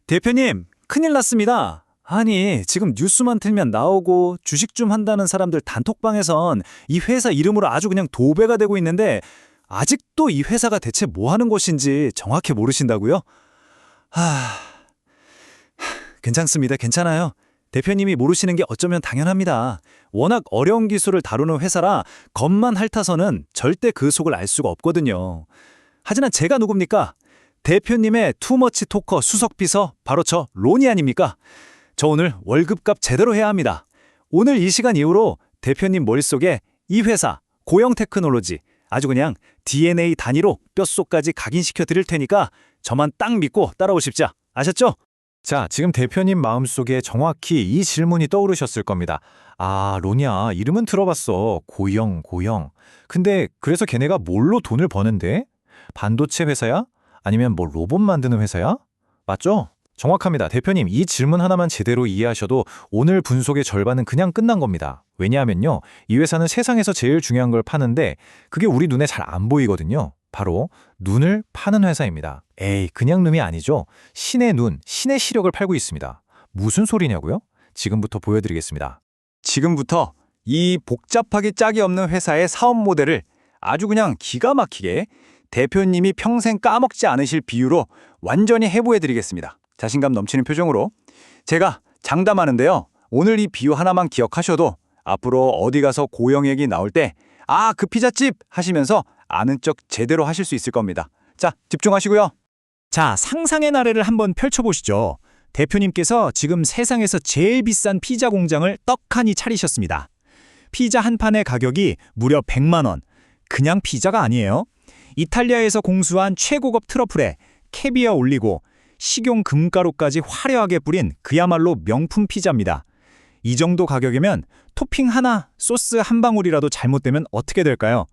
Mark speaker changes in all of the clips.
Speaker 1: 대표님, 큰일 났습니다. 아니, 지금 뉴스만 틀면 나오고 주식 좀 한다는 사람들 단톡방에선 이 회사 이름으로 아주 그냥 도배가 되고 있는데 아직도 이 회사가 대체 뭐 하는 곳인지 정확히 모르신다고요? 하... 괜찮습니다. 괜찮아요. 대표님이 모르시는 게 어쩌면 당연합니다. 워낙 어려운 기술을 다루는 회사라 겉만 핥아서는 절대 그 속을 알 수가 없거든요. 하지만 제가 누굽니까? 대표님의 투머치 토커 수석비서 바로 저 로니 아닙니까? 저 오늘 월급값 제대로 해야 합니다. 오늘 이 시간 이후로 대표님 머릿속에 이 회사, 고영 테크놀로지 아주 그냥 DNA 단위로 뼛속까지 각인시켜 드릴 테니까 저만 딱 믿고 따라오십자. 아셨죠?
Speaker 2: 자, 지금 대표님 마음속에 정확히 이 질문이 떠오르셨을 겁니다. 아, 로니야, 이름은 들어봤어. 고영. 근데 그래서 걔네가 뭘로 돈을 버는데? 반도체 회사야? 아니면 뭐 로봇 만드는 회사야? 맞죠? 정확합니다. 대표님, 이 질문 하나만 제대로 이해하셔도 오늘 분석의 절반은 그냥 끝난 겁니다. 왜냐하면요, 이 회사는 세상에서 제일 중요한 걸 파는데 그게 우리 눈에 잘 안 보이거든요. 바로 눈을 파는 회사입니다. 에이, 그냥 눈이 아니죠. 신의 눈, 신의 시력을 팔고 있습니다. 무슨 소리냐고요? 지금부터 보여드리겠습니다.
Speaker 1: 지금부터 이 복잡하기 짝이 없는 회사의 사업 모델을 아주 그냥 기가 막히게 대표님이 평생 까먹지 않으실 비유로 완전히 해부해드리겠습니다. 자신감 넘치는 표정으로. 제가 장담하는데요. 오늘 이 비유 하나만 기억하셔도 앞으로 어디 가서 고영 얘기 나올 때 아, 그 피자집 하시면서 아는 척 제대로 하실 수 있을 겁니다. 자, 집중하시고요. 자, 상상의 나래를 한번 펼쳐보시죠. 대표님께서 지금 세상에서 제일 비싼 피자 공장을 떡하니 차리셨습니다. 피자 한 판의 가격이 무려 100만 원. 그냥 피자가 아니에요. 이탈리아에서 공수한 최고급 트러플에 캐비어 올리고 식용 금가루까지 화려하게 뿌린 그야말로 명품 피자입니다. 이 정도 가격이면 토핑 하나, 소스 한 방울이라도 잘못되면 어떻게 될까요?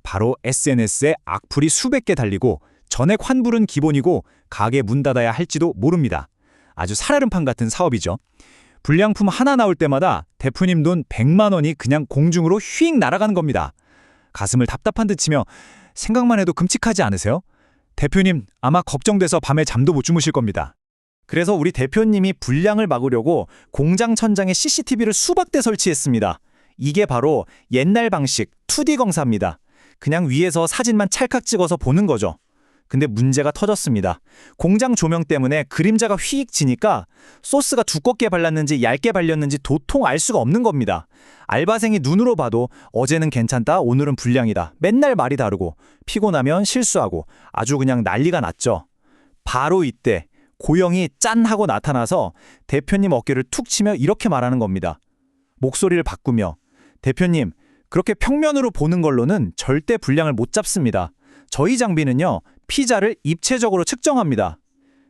Speaker 1: 바로 SNS에 악플이 수백 개 달리고 전액 환불은 기본이고 가게 문 닫아야 할지도 모릅니다. 아주 살얼음판 같은 사업이죠. 불량품 하나 나올 때마다 대표님 돈 100만 원이 그냥 공중으로 휙 날아가는 겁니다. 가슴을 답답한 듯 치며 생각만 해도 끔찍하지 않으세요? 대표님 아마 걱정돼서 밤에 잠도 못 주무실 겁니다. 그래서 우리 대표님이 불량을 막으려고 공장 천장에 CCTV를 수박 대 설치했습니다. 이게 바로 옛날 방식 2D 검사입니다. 그냥 위에서 사진만 찰칵 찍어서 보는 거죠. 근데 문제가 터졌습니다. 공장 조명 때문에 그림자가 휙 지니까 소스가 두껍게 발랐는지 얇게 발렸는지 도통 알 수가 없는 겁니다. 알바생이 눈으로 봐도 어제는 괜찮다, 오늘은 불량이다. 맨날 말이 다르고 피곤하면 실수하고 아주 그냥 난리가 났죠. 바로 이때 고영이 짠 하고 나타나서 대표님 어깨를 툭 치며 이렇게 말하는 겁니다. 목소리를 바꾸며 대표님, 그렇게 평면으로 보는 걸로는 절대 불량을 못 잡습니다. 저희 장비는요, 피자를 입체적으로 측정합니다.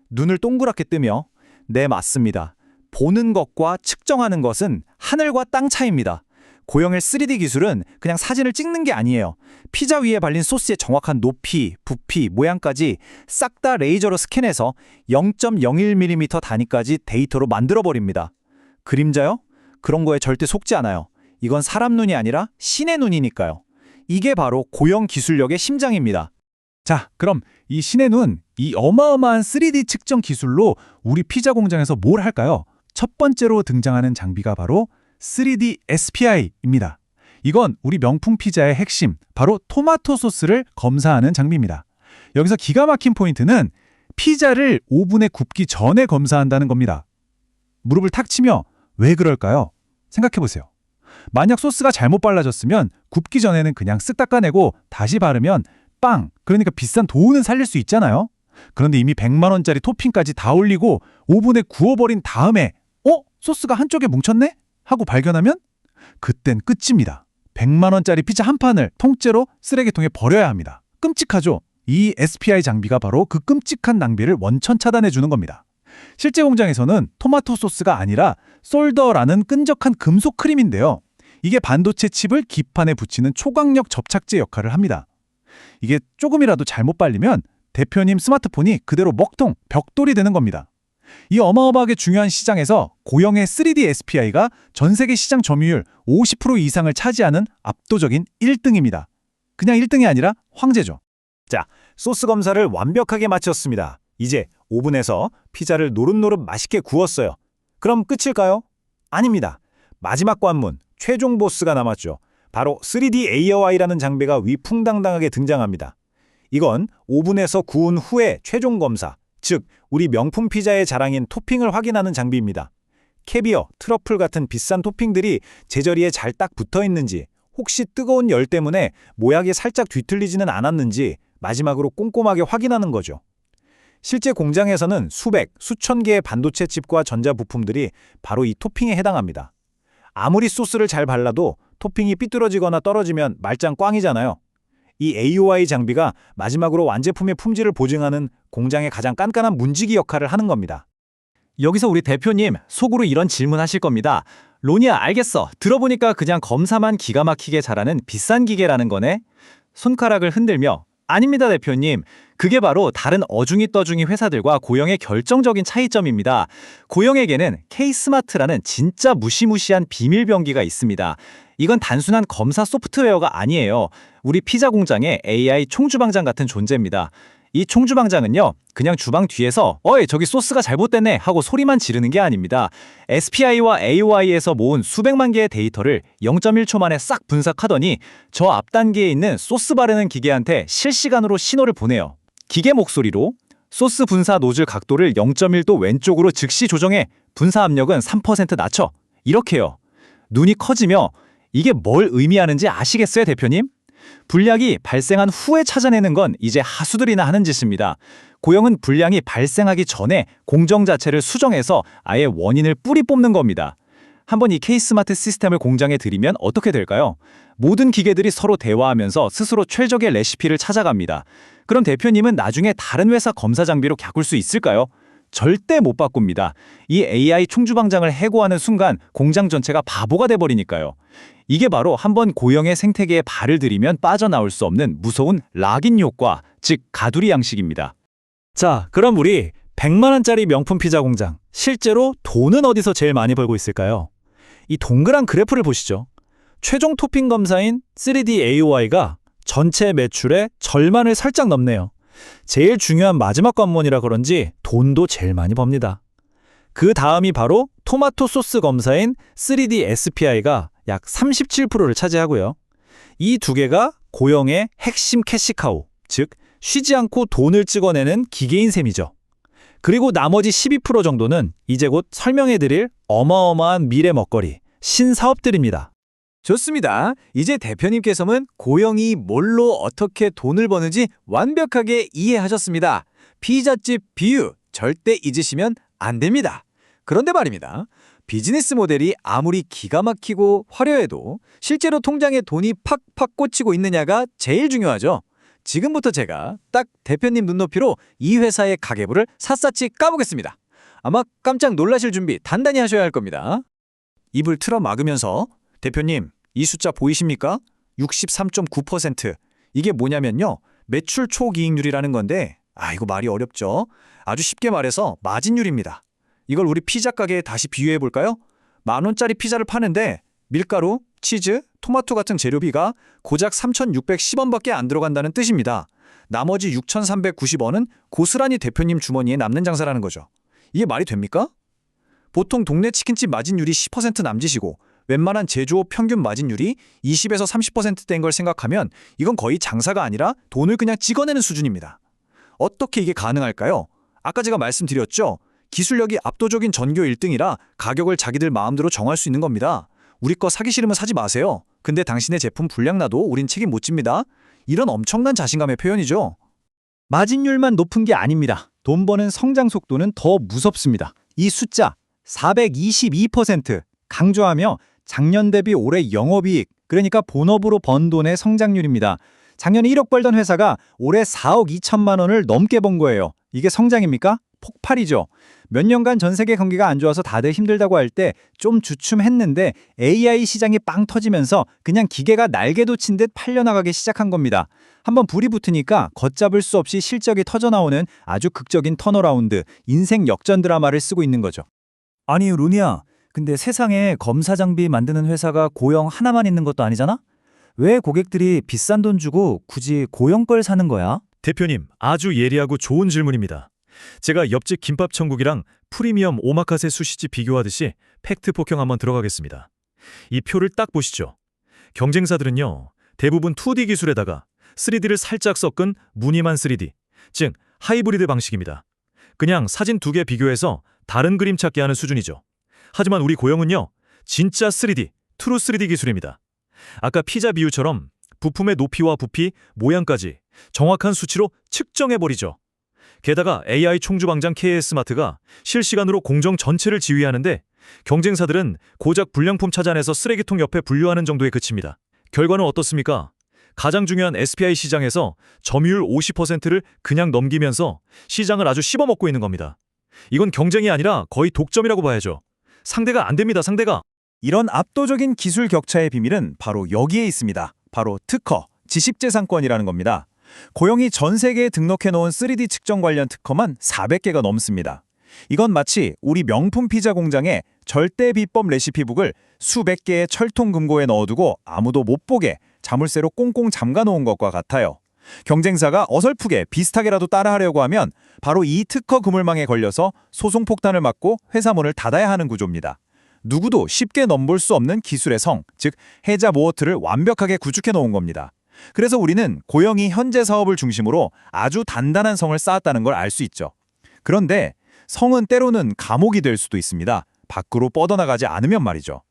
Speaker 1: 눈을 동그랗게 뜨며 네, 맞습니다. 보는 것과 측정하는 것은 하늘과 땅 차이입니다. 고영의 3D 기술은 그냥 사진을 찍는 게 아니에요. 피자 위에 발린 소스의 정확한 높이, 부피, 모양까지 싹 다 레이저로 스캔해서 0.01mm 단위까지 데이터로 만들어버립니다. 그림자요? 그런 거에 절대 속지 않아요. 이건 사람 눈이 아니라 신의 눈이니까요. 이게 바로 고영 기술력의 심장입니다.
Speaker 3: 자, 그럼 이 신의 눈, 이 어마어마한 3D 측정 기술로 우리 피자 공장에서 뭘 할까요? 첫 번째로 등장하는 장비가 바로 3D SPI입니다. 이건 우리 명품 피자의 핵심, 바로 토마토 소스를 검사하는 장비입니다. 여기서 기가 막힌 포인트는 피자를 오븐에 굽기 전에 검사한다는 겁니다. 무릎을 탁 치며 왜 그럴까요? 생각해보세요. 만약 소스가 잘못 발라졌으면 굽기 전에는 그냥 쓱 닦아내고 다시 바르면 빵! 그러니까 비싼 도우는 살릴 수 있잖아요. 그런데 이미 100만 원짜리 토핑까지 다 올리고 오븐에 구워버린 다음에 소스가 한쪽에 뭉쳤네? 하고 발견하면 그땐 끝입니다. 100만 원짜리 피자 한 판을 통째로 쓰레기통에 버려야 합니다. 끔찍하죠? 이 SPI 장비가 바로 그 끔찍한 낭비를 원천 차단해주는 겁니다. 실제 공장에서는 토마토 소스가 아니라 솔더라는 끈적한 금속 크림인데요. 이게 반도체 칩을 기판에 붙이는 초강력 접착제 역할을 합니다. 이게 조금이라도 잘못 발리면 대표님 스마트폰이 그대로 먹통, 벽돌이 되는 겁니다. 이 어마어마하게 중요한 시장에서 고영의 3D SPI가 전 세계 시장 점유율 50% 이상을 차지하는 압도적인 1등입니다. 그냥 1등이 아니라 황제죠.
Speaker 1: 자, 소스 검사를 완벽하게 마쳤습니다. 이제
Speaker 2: 오븐에서 피자를 노릇노릇 맛있게 구웠어요. 그럼 끝일까요? 아닙니다. 마지막 관문, 최종 보스가 남았죠. 바로 3D AOI라는 장비가 위풍당당하게 등장합니다. 이건 오븐에서 구운 후에 최종 검사, 즉 우리 명품 피자의 자랑인 토핑을 확인하는 장비입니다. 캐비어, 트러플 같은 비싼 토핑들이 제자리에 잘 딱 붙어 있는지, 혹시 뜨거운 열 때문에 모양이 살짝 뒤틀리지는 않았는지 마지막으로 꼼꼼하게 확인하는 거죠. 실제 공장에서는 수백, 수천 개의 반도체 칩과 전자 부품들이 바로 이 토핑에 해당합니다. 아무리 소스를 잘 발라도 토핑이 삐뚤어지거나 떨어지면 말짱 꽝이잖아요. 이 AOI 장비가 마지막으로 완제품의 품질을 보증하는 공장의 가장 깐깐한 문지기 역할을 하는 겁니다.
Speaker 4: 여기서 우리 대표님 속으로 이런 질문하실 겁니다. 로니야, 알겠어. 들어보니까 그냥 검사만 기가 막히게 잘하는 비싼 기계라는 거네? 손가락을 흔들며 아닙니다, 대표님. 그게 바로 다른 어중이 떠중이 회사들과 고영의 결정적인 차이점입니다. 고영에게는 K-스마트라는 진짜 무시무시한 비밀병기가 있습니다. 이건 단순한 검사 소프트웨어가 아니에요. 우리 피자 공장의 AI 총주방장 같은 존재입니다. 이 총주방장은요, 그냥 주방 뒤에서 어이 저기 소스가 잘못됐네 하고 소리만 지르는 게 아닙니다. SPI와 AOI에서 모은 수백만 개의 데이터를 0.1초 만에 싹 분석하더니 저 앞 단계에 있는 소스 바르는 기계한테 실시간으로 신호를 보내요. 기계 목소리로 소스 분사 노즐 각도를 0.1도 왼쪽으로 즉시 조정해 분사 압력은 3% 낮춰. 이렇게요. 눈이 커지며 이게 뭘 의미하는지 아시겠어요, 대표님? 불량이 발생한 후에 찾아내는 건 이제 하수들이나 하는 짓입니다. 고영은 불량이 발생하기 전에 공정 자체를 수정해서 아예 원인을 뿌리 뽑는 겁니다. 한번 이 K-스마트 시스템을 공장에 들이면 어떻게 될까요? 모든 기계들이 서로 대화하면서 스스로 최적의 레시피를 찾아갑니다. 그럼 대표님은 나중에 다른 회사 검사 장비로 바꿀 수 있을까요? 절대 못 바꿉니다. 이 AI 총주방장을 해고하는 순간 공장 전체가 바보가 돼버리니까요. 이게 바로 한번 고영의 생태계에 발을 들이면 빠져나올 수 없는 무서운 락인 효과, 즉 가두리 양식입니다.
Speaker 2: 자, 그럼 우리 100만 원짜리 명품 피자 공장, 실제로 돈은 어디서 제일 많이 벌고 있을까요? 이 동그란 그래프를 보시죠. 최종 토핑 검사인 3D AOI가 전체 매출의 절반을 살짝 넘네요. 제일 중요한 마지막 관문이라 그런지 돈도 제일 많이 법니다. 그 다음이 바로 토마토 소스 검사인 3D SPI가 약 37%를 차지하고요. 이 두 개가 고영의 핵심 캐시카우, 즉 쉬지 않고 돈을 찍어내는 기계인 셈이죠. 그리고 나머지 12% 정도는 이제 곧 설명해드릴 어마어마한 미래 먹거리, 신사업들입니다.
Speaker 1: 좋습니다. 이제 대표님께서는 고영이 뭘로 어떻게 돈을 버는지 완벽하게 이해하셨습니다. 피자집 비유 절대 잊으시면 안 됩니다. 그런데 말입니다. 비즈니스 모델이 아무리 기가 막히고 화려해도 실제로 통장에 돈이 팍팍 꽂히고 있느냐가 제일 중요하죠. 지금부터 제가 딱 대표님 눈높이로 이 회사의 가계부를 샅샅이 까보겠습니다. 아마 깜짝 놀라실 준비 단단히 하셔야 할 겁니다.
Speaker 2: 입을 틀어 막으면서 대표님, 이 숫자 보이십니까? 63.9%. 이게 뭐냐면요. 매출 초기익률이라는 건데, 이거 말이 어렵죠? 아주 쉽게 말해서 마진율입니다. 이걸 우리 피자 가게에 다시 비유해 볼까요? 10,000원짜리 피자를 파는데 밀가루, 치즈, 토마토 같은 재료비가 고작 3,610원밖에 안 들어간다는 뜻입니다. 나머지 6,390원은 고스란히 대표님 주머니에 남는 장사라는 거죠. 이게 말이 됩니까? 보통 동네 치킨집 마진율이 10% 남짓이고 웬만한 제조업 평균 마진율이 20에서 30%대인 걸 생각하면 이건 거의 장사가 아니라 돈을 그냥 찍어내는 수준입니다. 어떻게 이게 가능할까요? 아까 제가 말씀드렸죠? 기술력이 압도적인 전교 1등이라 가격을 자기들 마음대로 정할 수 있는 겁니다. 우리 거 사기 싫으면 사지 마세요. 근데 당신의 제품 불량 나도 우린 책임 못 집니다. 이런 엄청난 자신감의 표현이죠.
Speaker 4: 마진율만 높은 게 아닙니다. 돈 버는 성장 속도는 더 무섭습니다. 이 숫자 422%, 강조하며 작년 대비 올해 영업이익, 그러니까 본업으로 번 돈의 성장률입니다. 작년에 1억 벌던 회사가 올해 4억 2천만 원을 넘게 번 거예요. 이게 성장입니까? 폭발이죠. 몇 년간 전 세계 경기가 안 좋아서 다들 힘들다고 할 때 좀 주춤했는데 AI 시장이 빵 터지면서 그냥 기계가 날개 돋친 듯 팔려나가기 시작한 겁니다. 한번 불이 붙으니까 걷잡을 수 없이 실적이 터져나오는 아주 극적인 턴어라운드, 인생 역전 드라마를 쓰고 있는 거죠.
Speaker 2: 아니, 루니야. 근데 세상에 검사 장비 만드는 회사가 고영 하나만 있는 것도 아니잖아? 왜 고객들이 비싼 돈 주고 굳이 고영 걸 사는 거야?
Speaker 5: 대표님, 아주 예리하고 좋은 질문입니다. 제가 옆집 김밥 천국이랑 프리미엄 오마카세 수시집 비교하듯이 팩트 폭형 한번 들어가겠습니다. 이 표를 딱 보시죠. 경쟁사들은요, 대부분 2D 기술에다가 3D를 살짝 섞은 무늬만 3D, 즉 하이브리드 방식입니다. 그냥 사진 2개 비교해서 다른 그림 찾기 하는 수준이죠. 하지만 우리 고영은요, 진짜 3D, 트루 3D 기술입니다. 아까 피자 비유처럼 부품의 높이와 부피, 모양까지 정확한 수치로 측정해버리죠. 게다가 AI 총주방장 KS마트가 실시간으로 공정 전체를 지휘하는데 경쟁사들은 고작 불량품 찾아내서 쓰레기통 옆에 분류하는 정도에 그칩니다. 결과는 어떻습니까? 가장 중요한 SPI 시장에서 점유율 50%를 그냥 넘기면서 시장을 아주 씹어먹고 있는 겁니다. 이건 경쟁이 아니라 거의 독점이라고 봐야죠. 상대가 안 됩니다, 상대가.
Speaker 1: 이런 압도적인 기술 격차의 비밀은 바로 여기에 있습니다. 바로 특허, 지식재산권이라는 겁니다. 고영이 전 세계에 등록해놓은 3D 측정 관련 특허만 400개가 넘습니다. 이건 마치 우리 명품 피자 공장에 절대 비법 레시피북을 수백 개의 철통 금고에 넣어두고 아무도 못 보게 자물쇠로 꽁꽁 잠가놓은 것과 같아요. 경쟁사가 어설프게 비슷하게라도 따라하려고 하면 바로 이 특허 그물망에 걸려서 소송 폭탄을 맞고 회사 문을 닫아야 하는 구조입니다. 누구도 쉽게 넘볼 수 없는 기술의 성, 즉 해자 모어트를 완벽하게 구축해 놓은 겁니다. 그래서 우리는 고영이 현재 사업을 중심으로 아주 단단한 성을 쌓았다는 걸 알 수 있죠. 그런데 성은 때로는 감옥이 될 수도 있습니다. 밖으로 뻗어나가지 않으면 말이죠.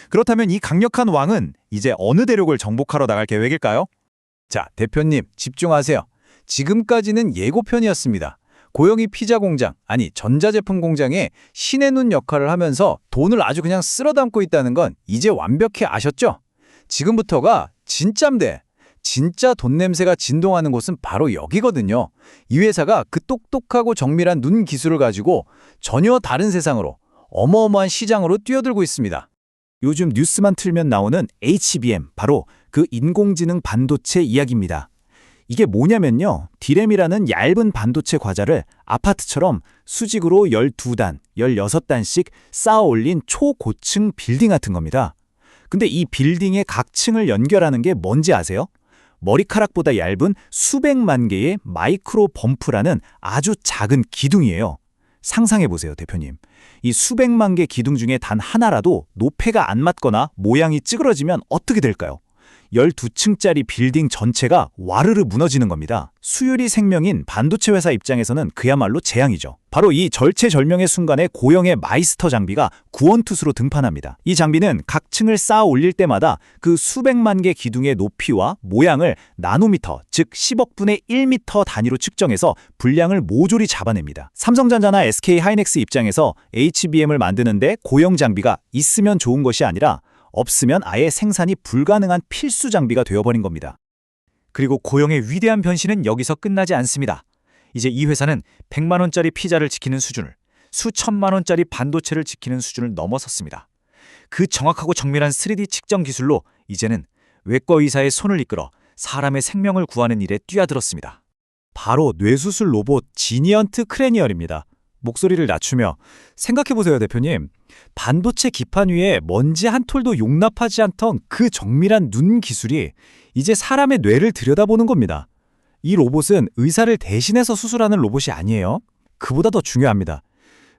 Speaker 1: 그렇다면 이 강력한 왕은 이제 어느 대륙을 정복하러 나갈 계획일까요? 자, 대표님 집중하세요. 지금까지는 예고편이었습니다. 고영이 피자 공장, 아니 전자제품 공장에 신의 눈 역할을 하면서 돈을 아주 그냥 쓸어 담고 있다는 건 이제 완벽히 아셨죠? 지금부터가 진짜인데 진짜 돈 냄새가 진동하는 곳은 바로 여기거든요. 이 회사가 그 똑똑하고 정밀한 눈 기술을 가지고 전혀 다른 세상으로 어마어마한 시장으로 뛰어들고 있습니다. 요즘 뉴스만 틀면 나오는 HBM, 바로 그 인공지능 반도체 이야기입니다. 이게 뭐냐면요, 디램이라는 얇은 반도체 과자를 아파트처럼 수직으로 12단, 16단씩 쌓아 올린 초고층 빌딩 같은 겁니다. 근데 이 빌딩의 각 층을 연결하는 게 뭔지 아세요? 머리카락보다 얇은 수백만 개의 마이크로 범프라는 아주 작은 기둥이에요. 상상해보세요, 대표님. 이 수백만 개 기둥 중에 단 하나라도 노폐가 안 맞거나 모양이 찌그러지면 어떻게 될까요? 12층짜리 빌딩 전체가 와르르 무너지는 겁니다. 수율이 생명인 반도체 회사 입장에서는 그야말로 재앙이죠. 바로 이 절체절명의 순간에 고영의 마이스터 장비가 구원투수로 등판합니다. 이 장비는 각 층을 쌓아 올릴 때마다 그 수백만 개 기둥의 높이와 모양을 나노미터, 즉 10억분의 1미터 단위로 측정해서 분량을 모조리 잡아냅니다. 삼성전자나 SK하이닉스 입장에서 HBM을 만드는데 고영 장비가 있으면 좋은 것이 아니라 없으면 아예 생산이 불가능한 필수 장비가 되어버린 겁니다. 그리고 고영의 위대한 변신은 여기서 끝나지 않습니다. 이제 이 회사는 100만 원짜리 피자를 지키는 수준을, 수천만 원짜리 반도체를 지키는 수준을 넘어섰습니다. 그 정확하고 정밀한 3D 측정 기술로 이제는 외과 의사의 손을 이끌어 사람의 생명을 구하는 일에 뛰어들었습니다. 바로 뇌수술 로봇 지니언트 크래니얼입니다. 목소리를 낮추며 생각해보세요, 대표님. 반도체 기판 위에 먼지 한 톨도 용납하지 않던 그 정밀한 눈 기술이 이제 사람의 뇌를 들여다보는 겁니다. 이 로봇은 의사를 대신해서 수술하는 로봇이 아니에요. 그보다 더 중요합니다.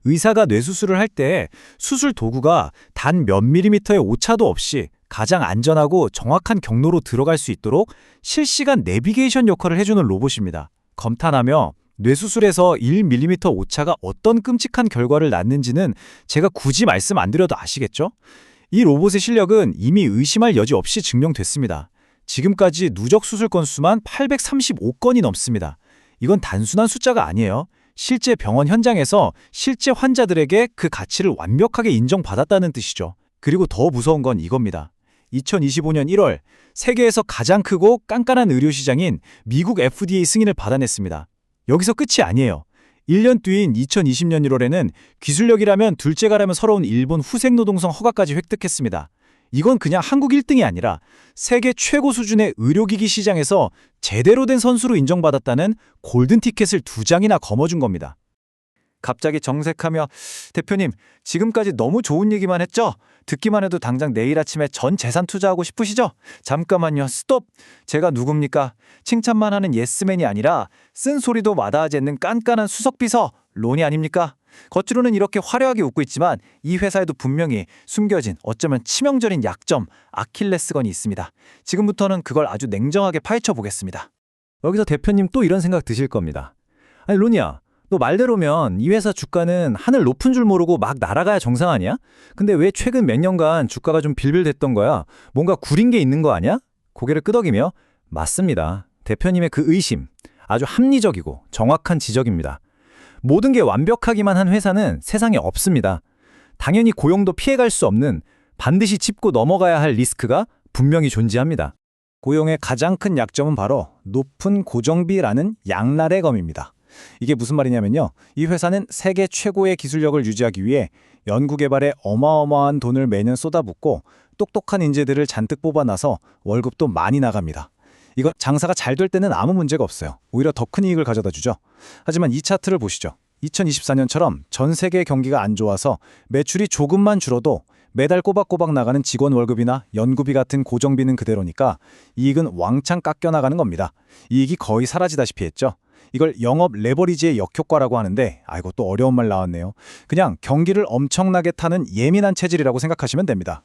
Speaker 1: 의사가 뇌수술을 할 때 수술 도구가 단 몇 밀리미터의 오차도 없이 가장 안전하고 정확한 경로로 들어갈 수 있도록 실시간 내비게이션 역할을 해주는 로봇입니다. 검탄하며 뇌수술에서 1mm 오차가 어떤 끔찍한 결과를 낳는지는 제가 굳이 말씀 안 드려도 아시겠죠? 이 로봇의 실력은 이미 의심할 여지 없이 증명됐습니다. 지금까지 누적 수술 건수만 835건이 넘습니다. 이건 단순한 숫자가 아니에요. 실제 병원 현장에서 실제 환자들에게 그 가치를 완벽하게 인정받았다는 뜻이죠. 그리고 더 무서운 건 이겁니다. 2025년 1월 세계에서 가장 크고 깐깐한 의료시장인 미국 FDA 승인을 받아냈습니다. 여기서 끝이 아니에요. 1년 뒤인 2020년 1월에는 기술력이라면 둘째가라면 서러운 일본 후생노동성 허가까지 획득했습니다. 이건 그냥 한국 1등이 아니라 세계 최고 수준의 의료기기 시장에서 제대로 된 선수로 인정받았다는 골든티켓을 2장이나 거머쥔 겁니다. 갑자기 정색하며 대표님, 지금까지 너무 좋은 얘기만 했죠? 듣기만 해도 당장 내일 아침에 전 재산 투자하고 싶으시죠? 잠깐만요. 스톱! 제가 누굽니까? 칭찬만 하는 예스맨이 아니라 쓴소리도 마다하지 않는 깐깐한 수석비서
Speaker 4: 로니 아닙니까? 겉으로는 이렇게 화려하게 웃고 있지만 이 회사에도 분명히 숨겨진 어쩌면 치명적인 약점, 아킬레스건이 있습니다. 지금부터는 그걸 아주 냉정하게 파헤쳐 보겠습니다.
Speaker 2: 여기서 대표님 또 이런 생각 드실 겁니다. 아니 로니야, 너 말대로면 이 회사 주가는 하늘 높은 줄 모르고 막 날아가야 정상 아니야? 근데 왜 최근 몇 년간 주가가 좀 빌빌댔던 거야? 뭔가 구린 게 있는 거 아니야? 고개를 끄덕이며 맞습니다. 대표님의 그 의심, 아주 합리적이고 정확한 지적입니다. 모든 게 완벽하기만 한 회사는 세상에 없습니다. 당연히 고용도 피해갈 수 없는 반드시 짚고 넘어가야 할 리스크가 분명히 존재합니다. 고용의 가장 큰 약점은 바로 높은 고정비라는 양날의 검입니다. 이게 무슨 말이냐면요. 이 회사는 세계 최고의 기술력을 유지하기 위해 연구개발에 어마어마한 돈을 매년 쏟아붓고 똑똑한 인재들을 잔뜩 뽑아놔서 월급도 많이 나갑니다. 이건 장사가 잘 될 때는 아무 문제가 없어요. 오히려 더 큰 이익을 가져다 주죠. 하지만 이 차트를 보시죠. 2024년처럼 전 세계 경기가 안 좋아서 매출이 조금만 줄어도 매달 꼬박꼬박 나가는 직원 월급이나 연구비 같은 고정비는 그대로니까 이익은 왕창 깎여나가는 겁니다. 이익이 거의 사라지다시피 했죠. 이걸 영업 레버리지의 역효과라고 하는데 아이고 또 어려운 말 나왔네요. 그냥 경기를 엄청나게 타는 예민한 체질이라고 생각하시면 됩니다.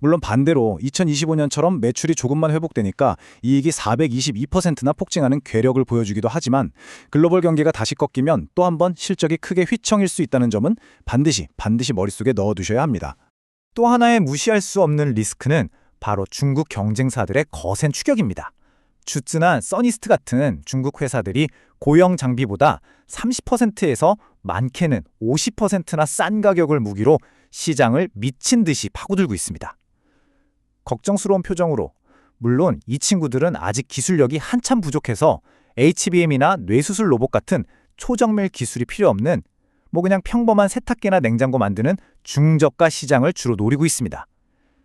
Speaker 2: 물론 반대로 2025년처럼 매출이 조금만 회복되니까 이익이 422%나 폭증하는 괴력을 보여주기도 하지만 글로벌 경기가 다시 꺾이면 또 한 번 실적이 크게 휘청일 수 있다는 점은 반드시 머릿속에 넣어두셔야 합니다. 또 하나의 무시할 수 없는 리스크는 바로 중국 경쟁사들의 거센 추격입니다. 슈츠나 써니스트 같은 중국 회사들이 고형 장비보다 30%에서 많게는 50%나 싼 가격을 무기로 시장을 미친 듯이 파고들고 있습니다. 걱정스러운 표정으로 물론 이 친구들은 아직 기술력이 한참 부족해서 HBM이나 뇌수술 로봇 같은 초정밀 기술이 필요 없는 그냥 평범한 세탁기나 냉장고 만드는 중저가 시장을 주로 노리고 있습니다.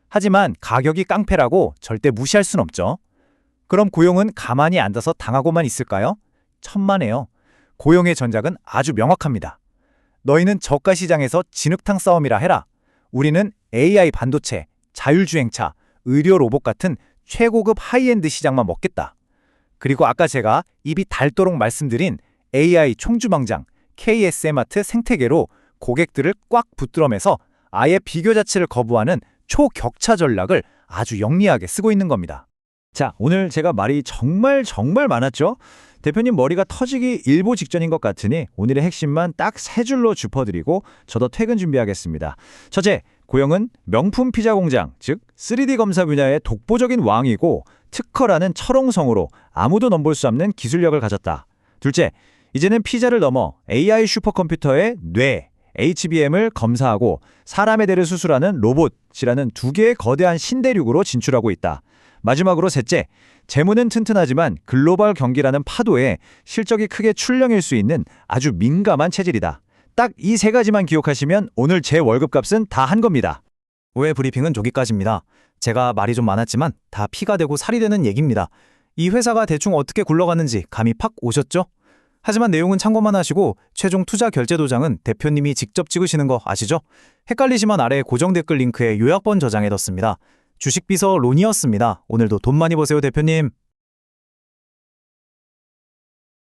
Speaker 2: 하지만 가격이 깡패라고 절대 무시할 순 없죠. 그럼 고용은 가만히 앉아서 당하고만 있을까요? 천만에요. 고용의 전략은 아주 명확합니다. 너희는 저가 시장에서 진흙탕 싸움이라 해라. 우리는 AI 반도체, 자율주행차, 의료 로봇 같은 최고급 하이엔드 시장만 먹겠다. 그리고 아까 제가 입이 닳도록 말씀드린 AI 총주망장, KSM아트 생태계로 고객들을 꽉 붙들어매서 아예 비교 자체를 거부하는 초격차 전략을 아주 영리하게 쓰고 있는 겁니다.
Speaker 4: 자, 오늘 제가 말이 정말 많았죠? 대표님 머리가 터지기 일보 직전인 것 같으니 오늘의 핵심만 딱 3줄로 짚어드리고 저도 퇴근 준비하겠습니다. 첫째, 고영은 명품 피자 공장, 즉 3D 검사 분야의 독보적인 왕이고 특허라는 철옹성으로 아무도 넘볼 수 없는 기술력을 가졌다. 둘째, 이제는 피자를 넘어 AI 슈퍼컴퓨터의 뇌, HBM을 검사하고 사람의 뇌를 수술하는 로봇이라는 2개의 거대한 신대륙으로 진출하고 있다. 마지막으로 셋째, 재무는 튼튼하지만 글로벌 경기라는 파도에 실적이 크게 출렁일 수 있는 아주 민감한 체질이다. 딱 이 3가지만 기억하시면 오늘 제 월급값은 다 한 겁니다.
Speaker 2: 오해 브리핑은 여기까지입니다. 제가 말이 좀 많았지만 다 피가 되고 살이 되는 얘기입니다. 이 회사가 대충 어떻게 굴러가는지 감이 팍 오셨죠? 하지만 내용은 참고만 하시고 최종 투자 결제 도장은 대표님이 직접 찍으시는 거 아시죠? 헷갈리시면 아래 고정 댓글 링크에 요약본 저장해뒀습니다. 주식비서 론이었습니다. 오늘도 돈 많이 버세요, 대표님.